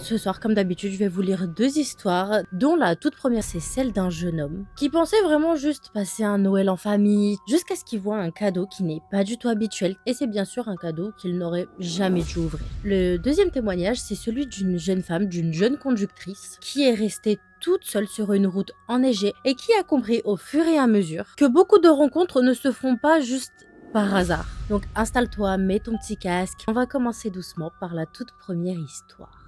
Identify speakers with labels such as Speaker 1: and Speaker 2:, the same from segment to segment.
Speaker 1: Ce soir, comme d'habitude, je vais vous lire 2 histoires, dont la toute première, c'est celle d'un jeune homme qui pensait vraiment juste passer un Noël en famille, jusqu'à ce qu'il voit un cadeau qui n'est pas du tout habituel, et c'est bien sûr un cadeau qu'il n'aurait jamais dû ouvrir. Le deuxième témoignage, c'est celui d'une jeune femme, d'une jeune conductrice, qui est restée toute seule sur une route enneigée et qui a compris au fur et à mesure que beaucoup de rencontres ne se font pas juste par hasard. Donc installe-toi, mets ton petit casque. On va commencer doucement par la toute première histoire.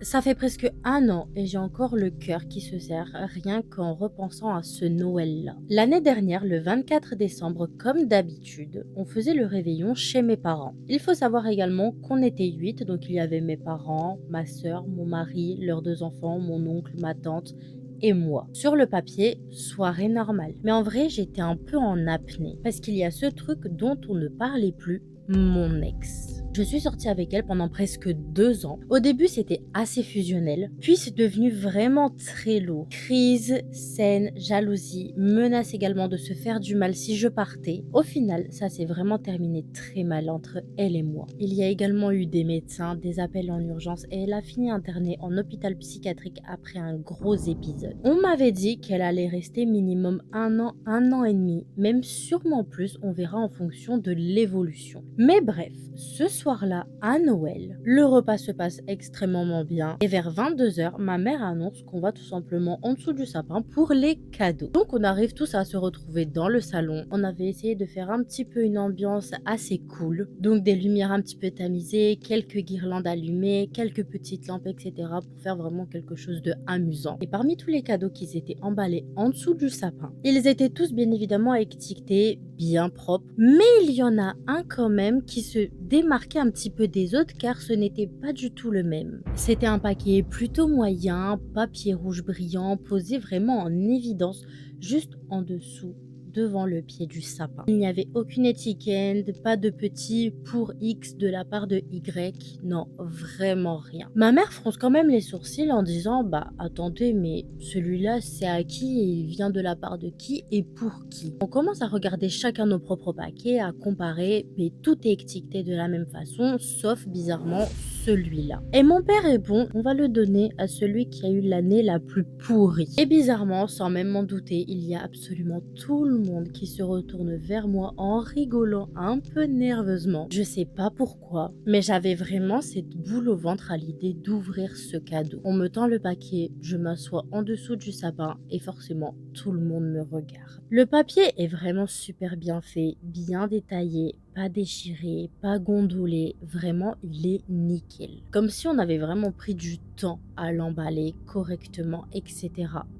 Speaker 1: Ça fait presque 1 an et j'ai encore le cœur qui se serre rien qu'en repensant à ce Noël-là. L'année dernière, le 24 décembre, comme d'habitude, on faisait le réveillon chez mes parents. Il faut savoir également qu'on était 8, donc il y avait mes parents, ma sœur, mon mari, leurs 2 enfants, mon oncle, ma tante et moi. Sur le papier, soirée normale. Mais en vrai, j'étais un peu en apnée parce qu'il y a ce truc dont on ne parlait plus, mon ex. Je suis sortie avec elle pendant presque 2 ans. Au début, c'était assez fusionnel, puis c'est devenu vraiment très lourd. Crise, scène, jalousie, menace également de se faire du mal si je partais. Au final, ça s'est vraiment terminé très mal entre elle et moi. Il y a également eu des médecins, des appels en urgence et elle a fini internée en hôpital psychiatrique après un gros épisode. On m'avait dit qu'elle allait rester minimum 1 an et demi, même sûrement plus, on verra en fonction de l'évolution. Mais bref, ce soir-là, à Noël, le repas se passe extrêmement bien et vers 22 h, ma mère annonce qu'on va tout simplement en dessous du sapin pour les cadeaux. Donc on arrive tous à se retrouver dans le salon. On avait essayé de faire un petit peu une ambiance assez cool, donc des lumières un petit peu tamisées, quelques guirlandes allumées, quelques petites lampes, etc. pour faire vraiment quelque chose de amusant. Et parmi tous les cadeaux qui étaient emballés en dessous du sapin, ils étaient tous bien évidemment étiquetés bien propres, mais il y en a un quand même qui se démarquait un petit peu des autres car ce n'était pas du tout le même. C'était un paquet plutôt moyen, papier rouge brillant, posé vraiment en évidence, juste en dessous, devant le pied du sapin. Il n'y avait aucune étiquette, pas de petit pour X de la part de Y, non, vraiment rien. Ma mère fronce quand même les sourcils en disant bah attendez, mais celui-là c'est à qui et il vient de la part de qui et pour qui. On commence à regarder chacun nos propres paquets, à comparer, mais tout est étiqueté de la même façon, sauf bizarrement celui-là. Et mon père répond, on va le donner à celui qui a eu l'année la plus pourrie. Et bizarrement, sans même m'en douter, il y a absolument tout le monde qui se retourne vers moi en rigolant un peu nerveusement. Je sais pas pourquoi, mais j'avais vraiment cette boule au ventre à l'idée d'ouvrir ce cadeau. On me tend le paquet, je m'assois en dessous du sapin et forcément tout le monde me regarde. Le papier est vraiment super bien fait, bien détaillé, pas déchiré, pas gondolé, vraiment il est nickel. Comme si on avait vraiment pris du temps à l'emballer correctement, etc.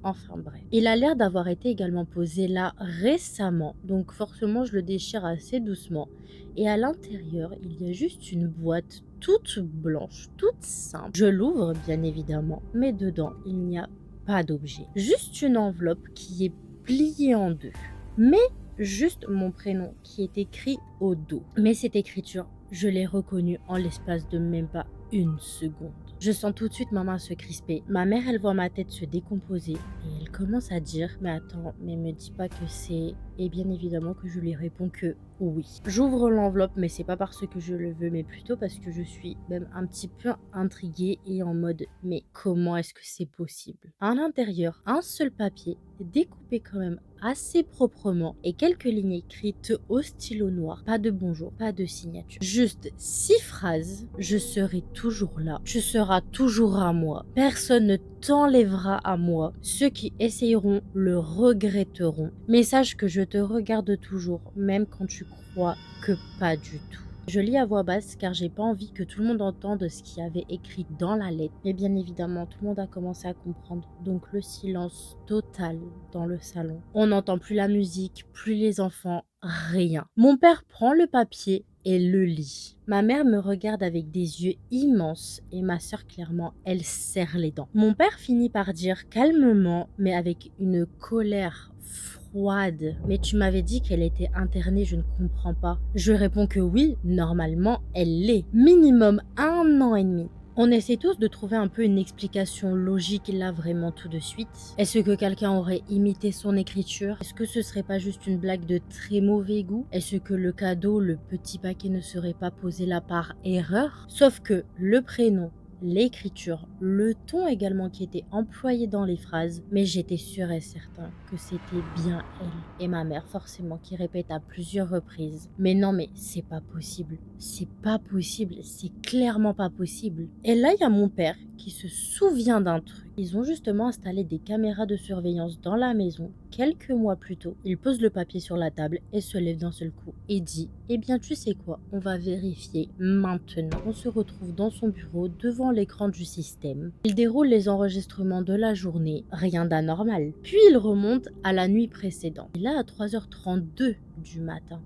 Speaker 1: Enfin bref. Il a l'air d'avoir été également posé là récemment, donc forcément je le déchire assez doucement. Et à l'intérieur, il y a juste une boîte toute blanche, toute simple. Je l'ouvre bien évidemment, mais dedans il n'y a pas d'objet. Juste une enveloppe qui est pliée en deux. Mais juste mon prénom qui est écrit au dos. Mais cette écriture, je l'ai reconnue en l'espace de même pas 1 seconde. Je sens tout de suite ma main se crisper. Ma mère, elle voit ma tête se décomposer et elle commence à dire « Mais attends, mais me dis pas que c'est... » Et bien évidemment que je lui réponds que oui. J'ouvre l'enveloppe, mais c'est pas parce que je le veux, mais plutôt parce que je suis même un petit peu intriguée et en mode « Mais comment est-ce que c'est possible ?» À l'intérieur, un seul papier, découpé quand même assez proprement et quelques lignes écrites au stylo noir. Pas de bonjour, pas de signature. Juste 6 phrases. Je serai toujours là. Tu seras toujours à moi. Personne ne t'enlèvera à moi. Ceux qui essayeront le regretteront. Mais sache que je te regarde toujours, même quand tu crois que pas du tout. Je lis à voix basse car j'ai pas envie que tout le monde entende ce qu'il y avait écrit dans la lettre. Mais bien évidemment, tout le monde a commencé à comprendre. Donc le silence total dans le salon. On n'entend plus la musique, plus les enfants, rien. Mon père prend le papier et le lit. Ma mère me regarde avec des yeux immenses et ma sœur clairement, elle serre les dents. Mon père finit par dire calmement, mais avec une colère froide. Mais tu m'avais dit qu'elle était internée, je ne comprends pas. Je réponds que oui, normalement, elle l'est. Minimum 1 an et demi. On essaie tous de trouver un peu une explication logique là vraiment tout de suite. Est-ce que quelqu'un aurait imité son écriture? Est-ce que ce serait pas juste une blague de très mauvais goût? Est-ce que le cadeau, le petit paquet ne serait pas posé là par erreur? Sauf que le prénom l'écriture, le ton également qui était employé dans les phrases, mais j'étais sûre et certain que c'était bien elle. Et ma mère, forcément, qui répète à plusieurs reprises: mais non, mais c'est pas possible, c'est pas possible, c'est clairement pas possible. Et là, il y a mon père qui se souvient d'un truc. Ils ont justement installé des caméras de surveillance dans la maison quelques mois plus tôt. Il pose le papier sur la table et se lève d'un seul coup et dit: eh bien, tu sais quoi, on va vérifier maintenant. On se retrouve dans son bureau devant l'écran du système. Il déroule les enregistrements de la journée, rien d'anormal. Puis il remonte à la nuit précédente. Et là, à 3h32 du matin,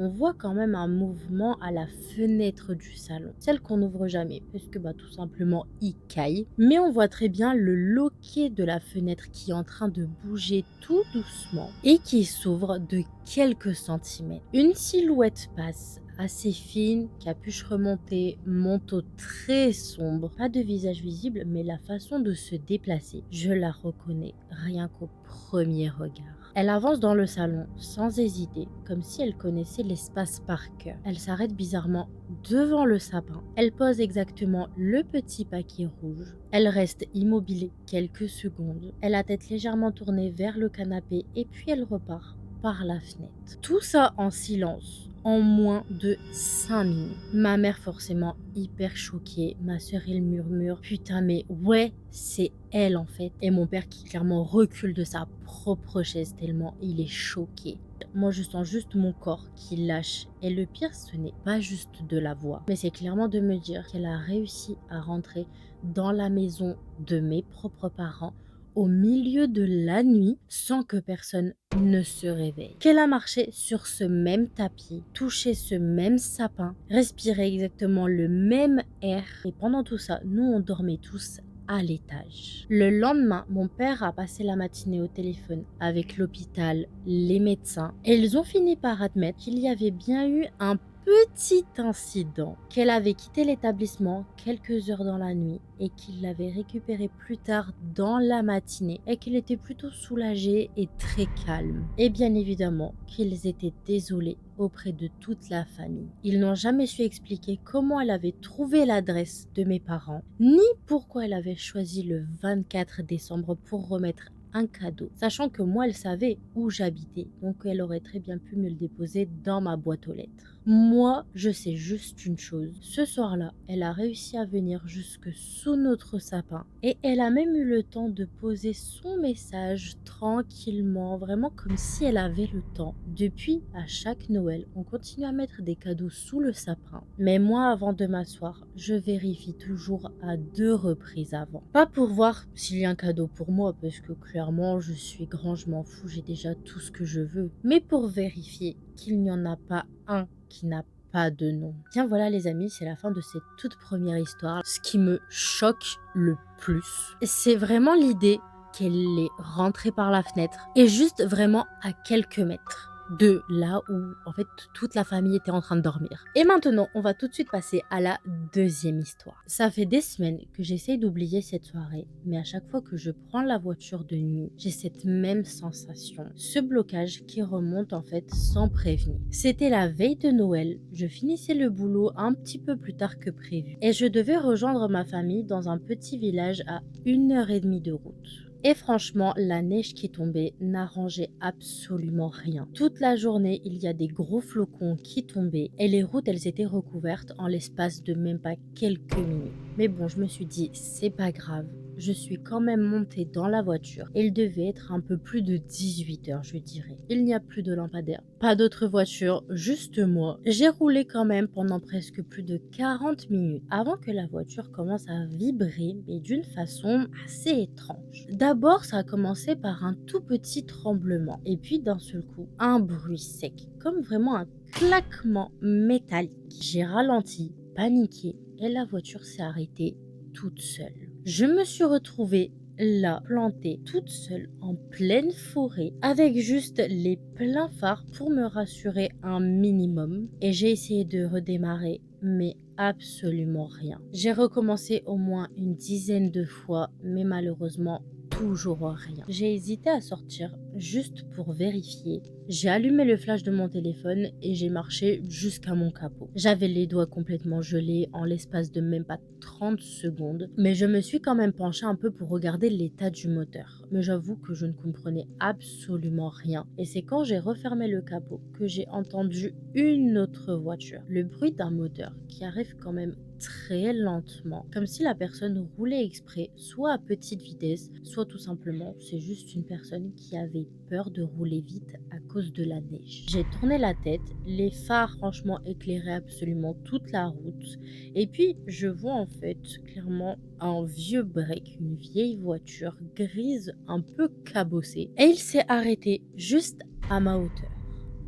Speaker 1: on voit quand même un mouvement à la fenêtre du salon. Celle qu'on n'ouvre jamais, parce que tout simplement il caille. Mais on voit très bien le loquet de la fenêtre qui est en train de bouger tout doucement et qui s'ouvre de quelques centimètres. Une silhouette passe, assez fine, capuche remontée, manteau très sombre. Pas de visage visible, mais la façon de se déplacer, je la reconnais rien qu'au premier regard. Elle avance dans le salon sans hésiter, comme si elle connaissait l'espace par cœur. Elle s'arrête bizarrement devant le sapin. Elle pose exactement le petit paquet rouge. Elle reste immobile quelques secondes. Elle a la tête légèrement tournée vers le canapé et puis elle repart par la fenêtre. Tout ça en silence. En moins de 5 minutes. Ma mère forcément hyper choquée. Ma soeur elle murmure: putain mais ouais c'est elle en fait. Et mon père qui clairement recule de sa propre chaise tellement il est choqué. Moi je sens juste mon corps qui lâche. Et le pire ce n'est pas juste de la voir, mais c'est clairement de me dire qu'elle a réussi à rentrer dans la maison de mes propres parents au milieu de la nuit sans que personne ne se réveille. Qu'elle a marché sur ce même tapis, touché ce même sapin, respiré exactement le même air. Et pendant tout ça, nous on dormait tous à l'étage. Le lendemain, mon père a passé la matinée au téléphone avec l'hôpital, les médecins, et ils ont fini par admettre qu'il y avait bien eu un petit incident, qu'elle avait quitté l'établissement quelques heures dans la nuit et qu'il l'avait récupéré plus tard dans la matinée et qu'il était plutôt soulagé et très calme. Et bien évidemment qu'ils étaient désolés auprès de toute la famille. Ils n'ont jamais su expliquer comment elle avait trouvé l'adresse de mes parents, ni pourquoi elle avait choisi le 24 décembre pour remettre un cadeau, sachant que moi elle savait où j'habitais, donc elle aurait très bien pu me le déposer dans ma boîte aux lettres. Moi, je sais juste une chose. Ce soir-là, elle a réussi à venir jusque sous notre sapin et elle a même eu le temps de poser son message tranquillement, vraiment comme si elle avait le temps. Depuis, à chaque Noël, on continue à mettre des cadeaux sous le sapin. Mais moi, avant de m'asseoir, je vérifie toujours à 2 reprises avant. Pas pour voir s'il y a un cadeau pour moi, parce que clairement, je suis grand, je m'en fous, j'ai déjà tout ce que je veux. Mais pour vérifier qu'il n'y en a pas un qui n'a pas de nom. Bien voilà les amis, c'est la fin de cette toute première histoire. Ce qui me choque le plus, c'est vraiment l'idée qu'elle est rentrée par la fenêtre et juste vraiment à quelques mètres de là où en fait toute la famille était en train de dormir. Et maintenant, on va tout de suite passer à la deuxième histoire. Ça fait des semaines que j'essaye d'oublier cette soirée, mais à chaque fois que je prends la voiture de nuit, j'ai cette même sensation, ce blocage qui remonte en fait sans prévenir. C'était la veille de Noël, je finissais le boulot un petit peu plus tard que prévu et je devais rejoindre ma famille dans un petit village à 1h30 de route. Et franchement, la neige qui tombait n'arrangeait absolument rien. Toute la journée, il y a des gros flocons qui tombaient et les routes, elles étaient recouvertes en l'espace de même pas quelques minutes. Mais bon, je me suis dit, c'est pas grave. Je suis quand même montée dans la voiture. Il devait être un peu plus de 18h, je dirais. Il n'y a plus de lampadaire, pas d'autre voiture, juste moi. J'ai roulé quand même pendant presque plus de 40 minutes avant que la voiture commence à vibrer, mais d'une façon assez étrange. D'abord, ça a commencé par un tout petit tremblement, et puis d'un seul coup, un bruit sec, comme vraiment un claquement métallique. J'ai ralenti, paniqué, et la voiture s'est arrêtée toute seule. Je me suis retrouvée là, plantée toute seule en pleine forêt, avec juste les pleins phares pour me rassurer un minimum. Et j'ai essayé de redémarrer, mais absolument rien. J'ai recommencé au moins une dizaine de fois, mais malheureusement, toujours rien. J'ai hésité à sortir juste pour vérifier. J'ai allumé le flash de mon téléphone et j'ai marché jusqu'à mon capot. J'avais les doigts complètement gelés en l'espace de même pas 30 secondes, mais je me suis quand même penchée un peu pour regarder l'état du moteur. Mais j'avoue que je ne comprenais absolument rien. Et c'est quand j'ai refermé le capot que j'ai entendu une autre voiture. Le bruit d'un moteur qui arrive quand même très lentement, comme si la personne roulait exprès, soit à petite vitesse, soit tout simplement c'est juste une personne qui avait peur de rouler vite à cause de la neige. J'ai tourné la tête, les phares franchement éclairaient absolument toute la route, et puis je vois en fait clairement un vieux break, une vieille voiture grise un peu cabossée, et il s'est arrêté juste à ma hauteur.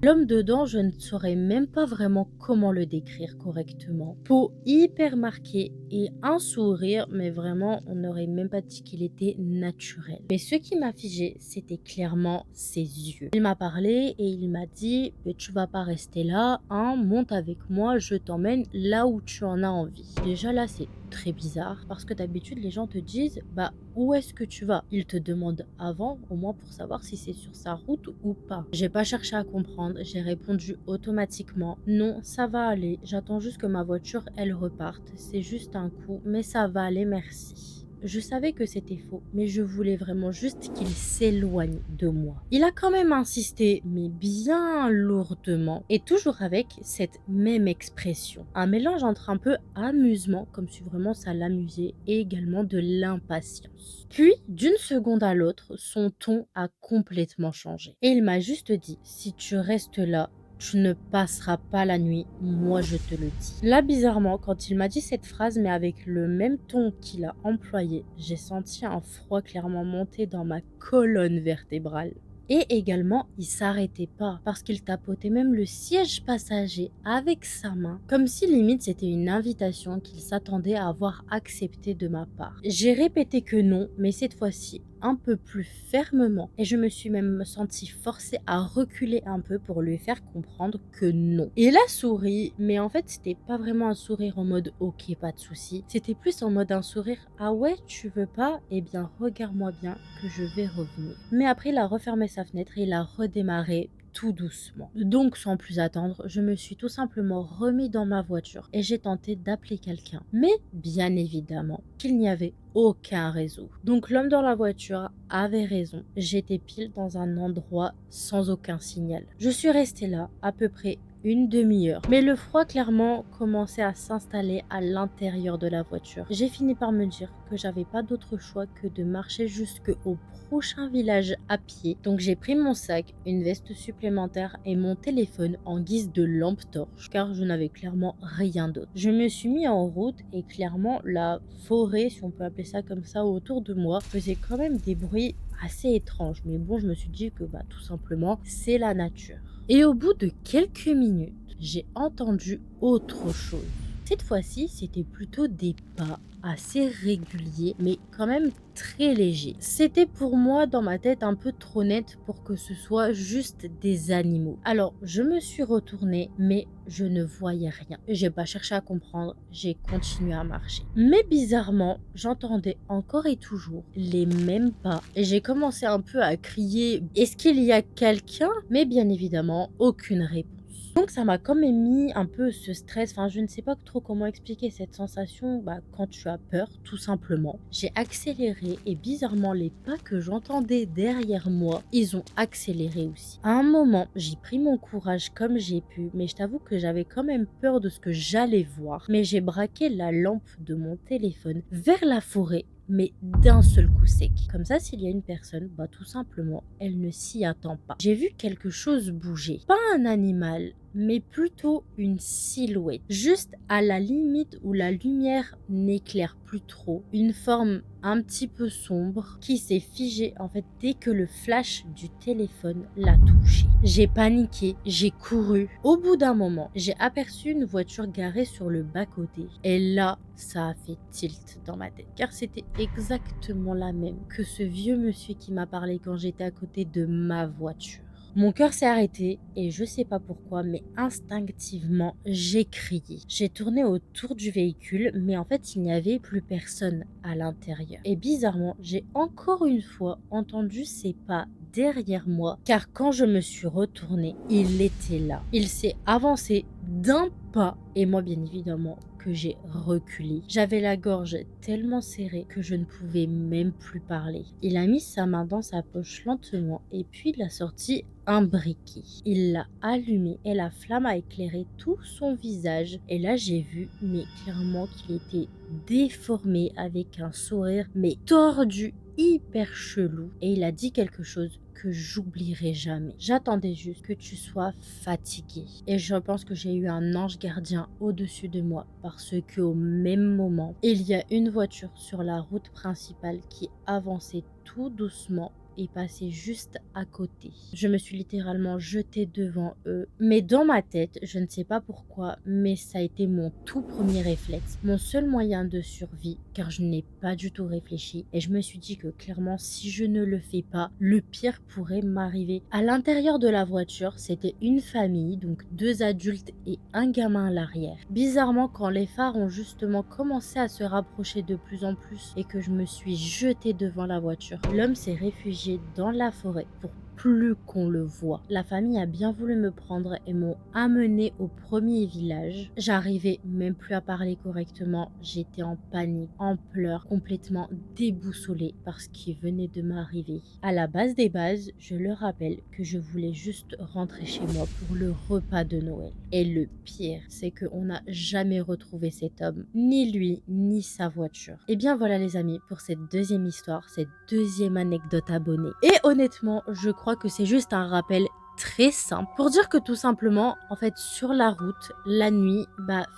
Speaker 1: L'homme dedans, je ne saurais même pas vraiment comment le décrire correctement. Peau hyper marquée et un sourire, mais vraiment, on n'aurait même pas dit qu'il était naturel. Mais ce qui m'a figé, c'était clairement ses yeux. Il m'a parlé et il m'a dit « Tu vas pas rester là, hein, monte avec moi, je t'emmène là où tu en as envie. » Déjà là, c'est très bizarre parce que d'habitude, les gens te disent « Bah, où est-ce que tu vas ?» Ils te demandent avant, au moins pour savoir si c'est sur sa route ou pas. J'ai pas cherché à comprendre, j'ai répondu automatiquement non, ça va aller, j'attends juste que ma voiture elle reparte, c'est juste un coup, mais ça va aller, merci. Je savais que c'était faux, mais je voulais vraiment juste qu'il s'éloigne de moi. Il a quand même insisté, mais bien lourdement, et toujours avec cette même expression. Un mélange entre un peu amusement, comme si vraiment ça l'amusait, et également de l'impatience. Puis, d'une seconde à l'autre, son ton a complètement changé. Et il m'a juste dit, si tu restes là, tu ne passeras pas la nuit, moi je te le dis. Là, bizarrement, quand il m'a dit cette phrase, mais avec le même ton qu'il a employé, j'ai senti un froid clairement monter dans ma colonne vertébrale. Et également, il s'arrêtait pas parce qu'il tapotait même le siège passager avec sa main, comme si limite c'était une invitation qu'il s'attendait à avoir acceptée de ma part. J'ai répété que non, mais cette fois-ci un peu plus fermement, et je me suis même sentie forcée à reculer un peu pour lui faire comprendre que non. Il a souri, mais en fait c'était pas vraiment un sourire en mode ok pas de souci, c'était plus en mode un sourire ah ouais tu veux pas, eh bien regarde-moi bien que je vais revenir. Mais après il a refermé sa fenêtre et il a redémarré tout doucement. Donc sans plus attendre, je me suis tout simplement remis dans ma voiture et j'ai tenté d'appeler quelqu'un. Mais bien évidemment qu'il n'y avait aucun réseau. Donc l'homme dans la voiture avait raison. J'étais pile dans un endroit sans aucun signal. Je suis restée là à peu près une demi-heure. Mais le froid clairement commençait à s'installer à l'intérieur de la voiture. J'ai fini par me dire que j'avais pas d'autre choix que de marcher jusqu'au prochain village à pied. Donc j'ai pris mon sac, une veste supplémentaire et mon téléphone en guise de lampe torche car je n'avais clairement rien d'autre. Je me suis mis en route et clairement la forêt, si on peut appeler ça comme ça, autour de moi faisait quand même des bruits assez étranges. Mais bon, je me suis dit que tout simplement c'est la nature. Et au bout de quelques minutes, j'ai entendu autre chose. Cette fois-ci, c'était plutôt des pas assez réguliers, mais quand même très légers. C'était pour moi dans ma tête un peu trop net pour que ce soit juste des animaux. Alors, je me suis retournée, mais je ne voyais rien. J'ai pas cherché à comprendre, j'ai continué à marcher. Mais bizarrement, j'entendais encore et toujours les mêmes pas. Et j'ai commencé un peu à crier « Est-ce qu'il y a quelqu'un ?» Mais bien évidemment, aucune réponse. Donc ça m'a quand même mis un peu ce stress, enfin je ne sais pas trop comment expliquer cette sensation quand tu as peur tout simplement. J'ai accéléré et bizarrement les pas que j'entendais derrière moi, ils ont accéléré aussi. À un moment, j'ai pris mon courage comme j'ai pu, mais je t'avoue que j'avais quand même peur de ce que j'allais voir. Mais j'ai braqué la lampe de mon téléphone vers la forêt, mais d'un seul coup sec. Comme ça, s'il y a une personne, tout simplement, elle ne s'y attend pas. J'ai vu quelque chose bouger. Pas un animal, mais plutôt une silhouette. Juste à la limite où la lumière n'éclaire plus trop. Une forme un petit peu sombre qui s'est figée en fait dès que le flash du téléphone l'a touché. J'ai paniqué, j'ai couru. Au bout d'un moment, j'ai aperçu une voiture garée sur le bas-côté. Et là, ça a fait tilt dans ma tête. Car c'était exactement la même que ce vieux monsieur qui m'a parlé quand j'étais à côté de ma voiture. Mon cœur s'est arrêté et je sais pas pourquoi, mais instinctivement, j'ai crié. J'ai tourné autour du véhicule, mais en fait, il n'y avait plus personne à l'intérieur. Et bizarrement, j'ai encore une fois entendu ces pas derrière moi, car quand je me suis retournée, il était là. Il s'est avancé d'un pas et moi, bien évidemment, que j'ai reculé. J'avais la gorge tellement serrée que je ne pouvais même plus parler. Il a mis sa main dans sa poche lentement et puis il a sorti un briquet. Il l'a allumé et la flamme a éclairé tout son visage. Et là, j'ai vu, mais clairement, qu'il était déformé avec un sourire, mais tordu, hyper chelou. Et il a dit quelque chose que j'oublierai jamais. J'attendais juste que tu sois fatigué. Et je pense que j'ai eu un ange gardien au-dessus de moi parce que au même moment, il y a une voiture sur la route principale qui avançait tout doucement et passait juste à côté. Je me suis littéralement jetée devant eux. Mais dans ma tête, je ne sais pas pourquoi, mais ça a été mon tout premier réflexe, mon seul moyen de survie, car je n'ai pas du tout réfléchi. Et je me suis dit que clairement, si je ne le fais pas, le pire pourrait m'arriver. À l'intérieur de la voiture, c'était une famille, donc 2 adultes et un gamin à l'arrière. Bizarrement, quand les phares ont justement commencé à se rapprocher de plus en plus et que je me suis jetée devant la voiture, l'homme s'est réfugié dans la forêt pour plus qu'on le voit. La famille a bien voulu me prendre et m'ont amené au premier village. J'arrivais même plus à parler correctement. J'étais en panique, en pleurs, complètement déboussolée par ce qui venait de m'arriver. À la base des bases, je leur rappelle que je voulais juste rentrer chez moi pour le repas de Noël. Et le pire, c'est qu'on n'a jamais retrouvé cet homme, ni lui, ni sa voiture. Et bien voilà les amis, pour cette deuxième histoire, cette deuxième anecdote abonnée. Et honnêtement, je crois que c'est juste un rappel très simple pour dire que tout simplement, en fait, sur la route, la nuit,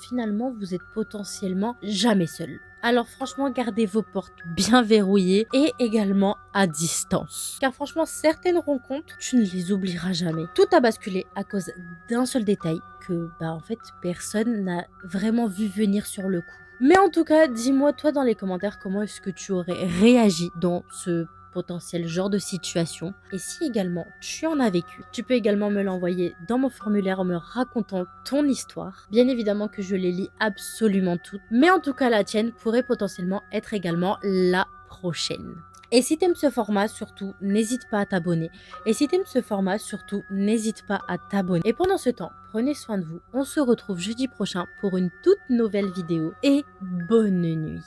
Speaker 1: finalement, vous êtes potentiellement jamais seul. Alors franchement, gardez vos portes bien verrouillées et également à distance. Car franchement, certaines rencontres, tu ne les oublieras jamais. Tout a basculé à cause d'un seul détail que, en fait, personne n'a vraiment vu venir sur le coup. Mais en tout cas, dis-moi toi dans les commentaires comment est-ce que tu aurais réagi dans ce potentiel genre de situation. Et si également tu en as vécu, tu peux également me l'envoyer dans mon formulaire en me racontant ton histoire. Bien évidemment que je les lis absolument toutes, mais en tout cas la tienne pourrait potentiellement être également la prochaine. Et si t'aimes ce format, surtout, n'hésite pas à t'abonner. Et si t'aimes ce format, surtout, n'hésite pas à t'abonner. Et pendant ce temps, prenez soin de vous. On se retrouve jeudi prochain pour une toute nouvelle vidéo. Et bonne nuit.